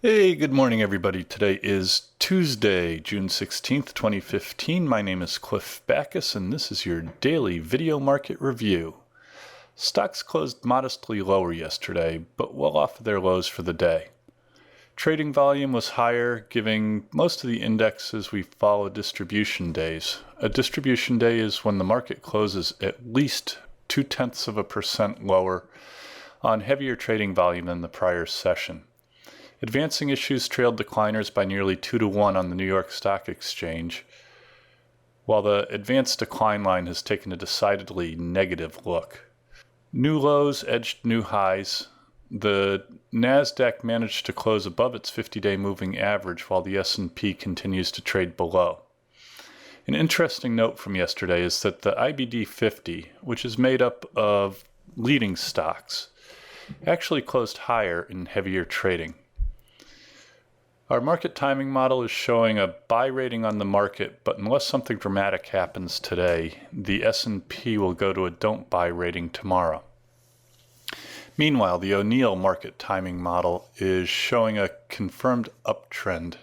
Hey, good morning, everybody. Today is Tuesday, June 16th, 2015. My name is Cliff Backus, and this is your daily video market review. Stocks closed modestly lower yesterday, but well off of their lows for the day. Trading volume was higher, giving most of the indexes we follow distribution days. A distribution day is when the market closes at least 0.2% lower on heavier trading volume than the prior session. Advancing issues trailed decliners by nearly 2-to-1 on the New York Stock Exchange, while the advanced decline line has taken a decidedly negative look. New lows edged new highs. The Nasdaq managed to close above its 50-day moving average, while the S&P continues to trade below. An interesting note from yesterday is that the IBD 50, which is made up of leading stocks, actually closed higher in heavier trading. Our market timing model is showing a buy rating on the market, but unless something dramatic happens today, the S&P will go to a don't buy rating tomorrow. Meanwhile, the O'Neill market timing model is showing a confirmed uptrend.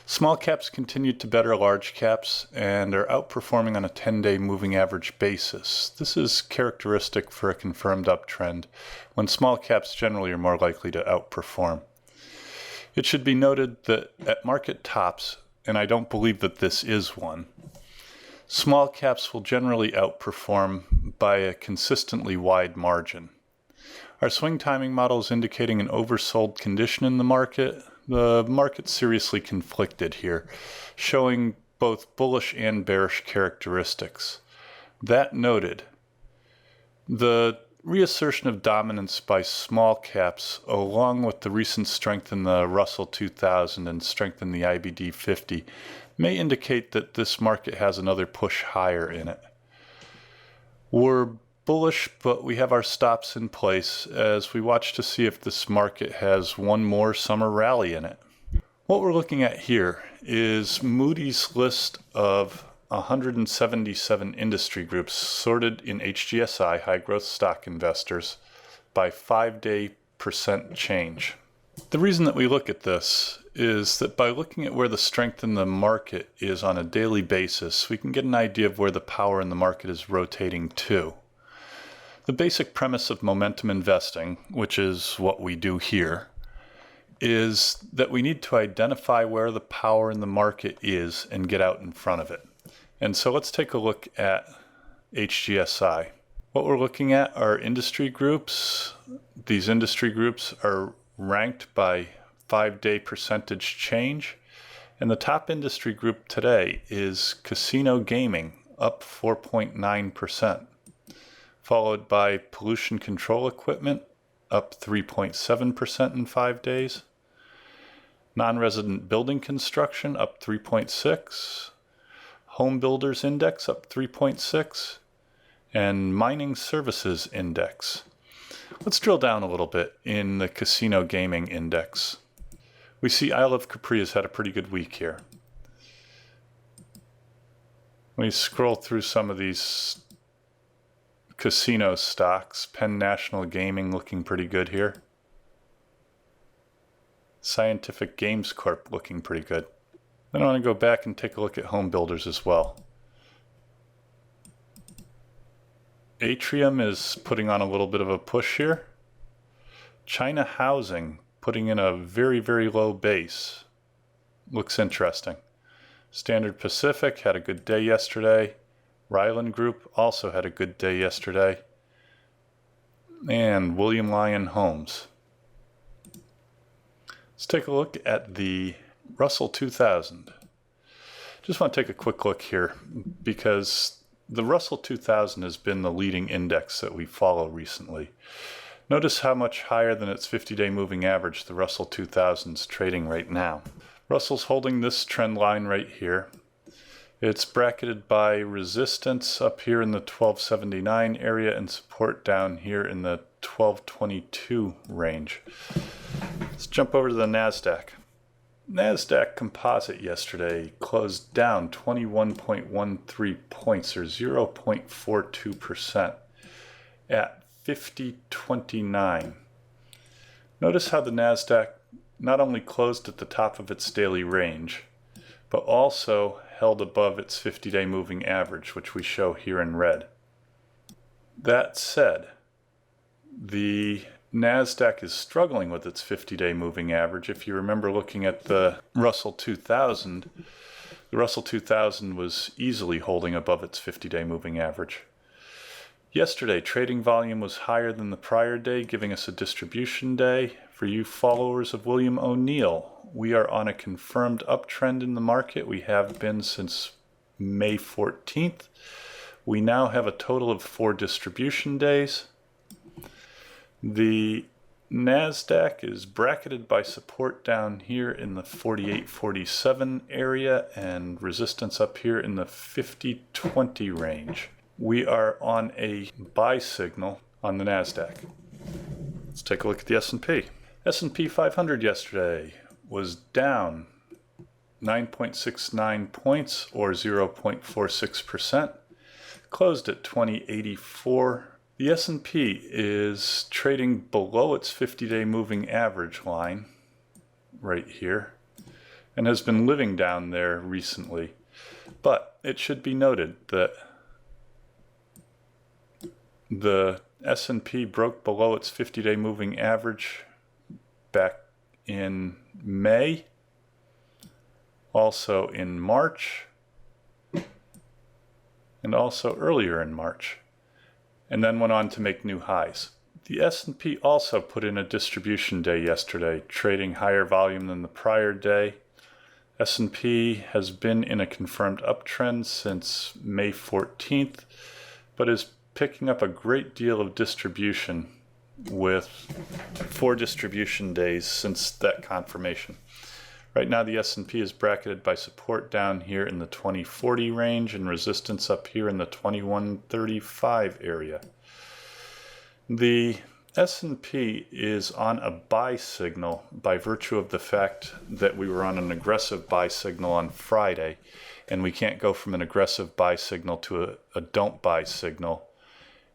Small caps continued to better large caps and are outperforming on a 10-day moving average basis. This is characteristic for a confirmed uptrend, when small caps generally are more likely to outperform. It should be noted that at market tops, and I don't believe that this is one, small caps will generally outperform by a consistently wide margin. Our swing timing model is indicating an oversold condition in the market. The market's seriously conflicted here, showing both bullish and bearish characteristics. That noted, the reassertion of dominance by small caps, along with the recent strength in the Russell 2000 and strength in the IBD 50, may indicate that this market has another push higher in it. We're bullish, but we have our stops in place as we watch to see if this market has one more summer rally in it. What we're looking at here is Moody's list of 177 industry groups sorted in HGSI, high growth stock investors, by 5-day percent change. The reason that we look at this is that by looking at where the strength in the market is on a daily basis, we can get an idea of where the power in the market is rotating to. The basic premise of momentum investing, which is what we do here, is that we need to identify where the power in the market is and get out in front of it. And so let's take a look at HGSI. What we're looking at are industry groups. These industry groups are ranked by 5-day percentage change. And the top industry group today is casino gaming, up 4.9%, followed by pollution control equipment, up 3.7% in 5 days. Non-resident building construction, up 3.6%. Home Builders Index up 3.6%, and Mining Services Index. Let's drill down a little bit in the Casino Gaming Index. We see Isle of Capri has had a pretty good week here. We scroll through some of these casino stocks. Penn National Gaming looking pretty good here. Scientific Games Corp looking pretty good. Then I want to go back and take a look at home builders as well. Atrium is putting on a little bit of a push here. China Housing putting in a very, very low base. Looks interesting. Standard Pacific had a good day yesterday. Ryland Group also had a good day yesterday. And William Lyon Homes. Let's take a look at the Russell 2000. Just want to take a quick look here because the Russell 2000 has been the leading index that we follow recently. Notice how much higher than its 50-day moving average the Russell 2000 is trading right now. Russell's holding this trend line right here. It's bracketed by resistance up here in the 1279 area and support down here in the 1222 range. Let's jump over to the Nasdaq. Nasdaq Composite yesterday closed down 21.13 points, or 0.42%, at 50.29. Notice how the Nasdaq not only closed at the top of its daily range, but also held above its 50-day moving average, which we show here in red. That said, the NASDAQ is struggling with its 50-day moving average. If you remember looking at the Russell 2000, the Russell 2000 was easily holding above its 50-day moving average. Yesterday, trading volume was higher than the prior day, giving us a distribution day. For you followers of William O'Neill, we are on a confirmed uptrend in the market. We have been since May 14th. We now have a total of 4 distribution days. The NASDAQ is bracketed by support down here in the 48-47 area and resistance up here in the 50-20 range. We are on a buy signal on the NASDAQ. Let's take a look at the S&P. S&P 500 yesterday was down 9.69 points or 0.46%. Closed at 2084. The S&P is trading below its 50-day moving average line right here and has been living down there recently. But it should be noted that the S&P broke below its 50-day moving average back in May, also in March, and also earlier in March, and then went on to make new highs. The S&P also put in a distribution day yesterday, trading higher volume than the prior day. S&P has been in a confirmed uptrend since May 14th, but is picking up a great deal of distribution with 4 distribution days since that confirmation. Right now the S&P is bracketed by support down here in the 2040 range and resistance up here in the 2135 area. The S&P is on a buy signal by virtue of the fact that we were on an aggressive buy signal on Friday, and we can't go from an aggressive buy signal to a don't buy signal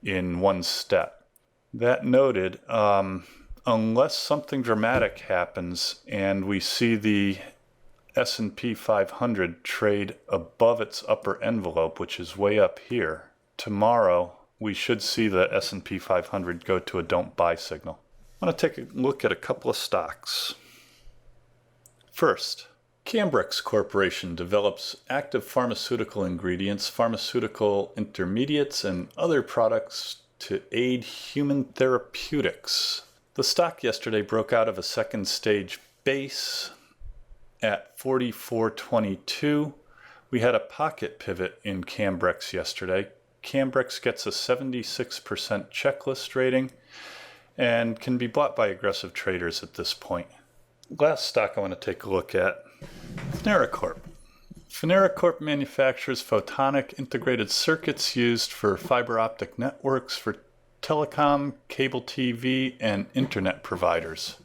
in one step. That noted, unless something dramatic happens and we see the S&P 500 trade above its upper envelope, which is way up here, tomorrow we should see the S&P 500 go to a don't buy signal. I want to take a look at a couple of stocks. First, Cambrex Corporation develops active pharmaceutical ingredients, pharmaceutical intermediates, and other products to aid human therapeutics. The stock yesterday broke out of a second stage base at 44.22. We had a pocket pivot in Cambrex yesterday. Cambrex gets a 76% checklist rating and can be bought by aggressive traders at this point. Last stock I want to take a look at, Finera Corp. Finera Corp manufactures photonic integrated circuits used for fiber optic networks for telecom, cable TV, and internet providers.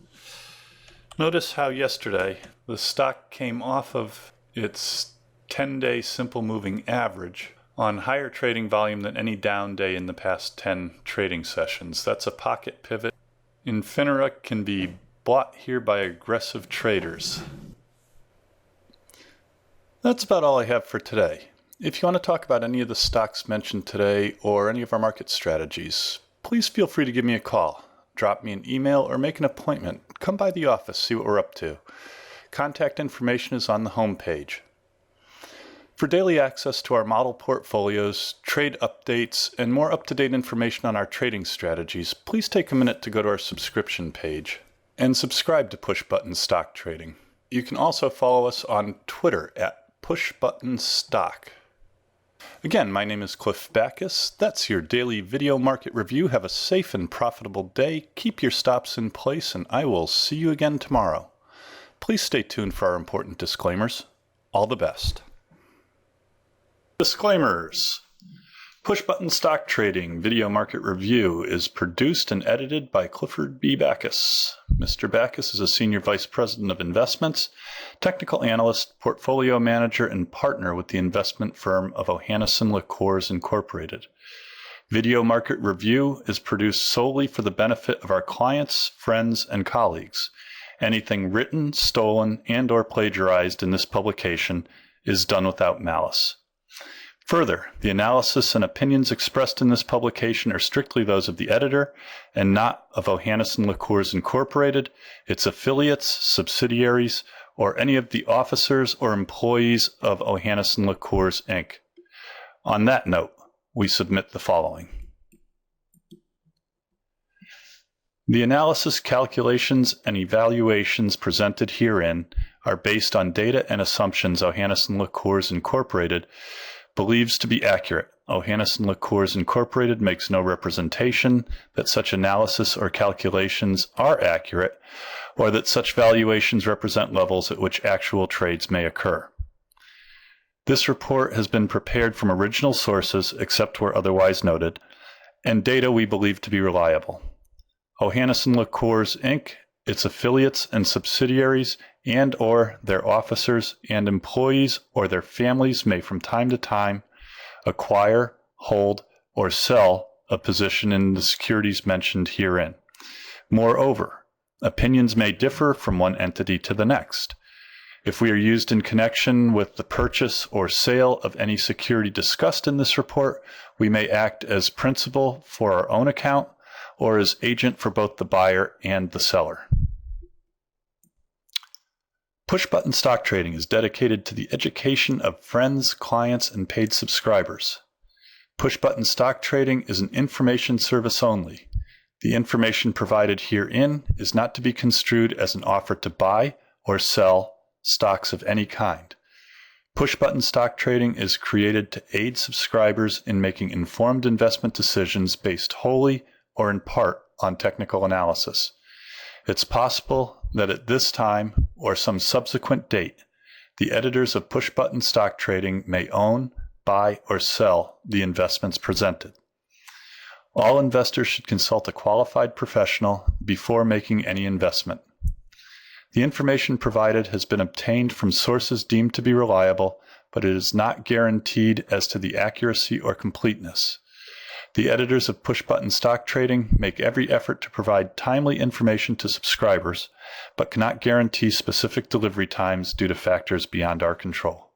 Notice how yesterday the stock came off of its 10-day simple moving average on higher trading volume than any down day in the past 10 trading sessions. That's a pocket pivot. Finera can be bought here by aggressive traders. That's about all I have for today. If you want to talk about any of the stocks mentioned today or any of our market strategies, please feel free to give me a call, drop me an email, or make an appointment. Come by the office, see what we're up to. Contact information is on the home page. For daily access to our model portfolios, trade updates, and more up-to-date information on our trading strategies, please take a minute to go to our subscription page and subscribe to Push Button Stock Trading. You can also follow us on Twitter at PushButtonStock. Again, my name is Cliff Backus. That's your daily video market review. Have a safe and profitable day. Keep your stops in place, and I will see you again tomorrow. Please stay tuned for our important disclaimers. All the best. Disclaimers. Push Button Stock Trading Video Market Review is produced and edited by Clifford B. Backus. Mr. Backus is a Senior Vice President of Investments, Technical Analyst, Portfolio Manager, and Partner with the investment firm of Ohanneson Liqueurs Incorporated. Video Market Review is produced solely for the benefit of our clients, friends, and colleagues, Anything written, stolen, and/or plagiarized in this publication is done without malice. Further, the analysis and opinions expressed in this publication are strictly those of the editor and not of Ohannes & LeCours Incorporated, its affiliates, subsidiaries, or any of the officers or employees of Ohannes & LeCours, Inc. On that note, we submit the following. The analysis, calculations, and evaluations presented herein are based on data and assumptions Ohannes & LeCours Incorporated believes to be accurate. Ohannes & LeCours Incorporated makes no representation that such analysis or calculations are accurate or that such valuations represent levels at which actual trades may occur. This report has been prepared from original sources, except where otherwise noted, and data we believe to be reliable. Ohannes & LeCours, Inc., its affiliates and subsidiaries, and/or their officers and employees or their families may from time to time acquire, hold, or sell a position in the securities mentioned herein. Moreover, opinions may differ from one entity to the next. If we are used in connection with the purchase or sale of any security discussed in this report, we may act as principal for our own account or as agent for both the buyer and the seller. Push-button stock trading is dedicated to the education of friends, clients, and paid subscribers. Push-button stock trading is an information service only. The information provided herein is not to be construed as an offer to buy or sell stocks of any kind. Push-button stock trading is created to aid subscribers in making informed investment decisions based wholly or in part on technical analysis. It's possible that at this time or some subsequent date, the editors of Push-button stock trading may own, buy, or sell the investments presented. All investors should consult a qualified professional before making any investment. The information provided has been obtained from sources deemed to be reliable, but it is not guaranteed as to the accuracy or completeness. The editors of Push-button stock trading make every effort to provide timely information to subscribers, but cannot guarantee specific delivery times due to factors beyond our control.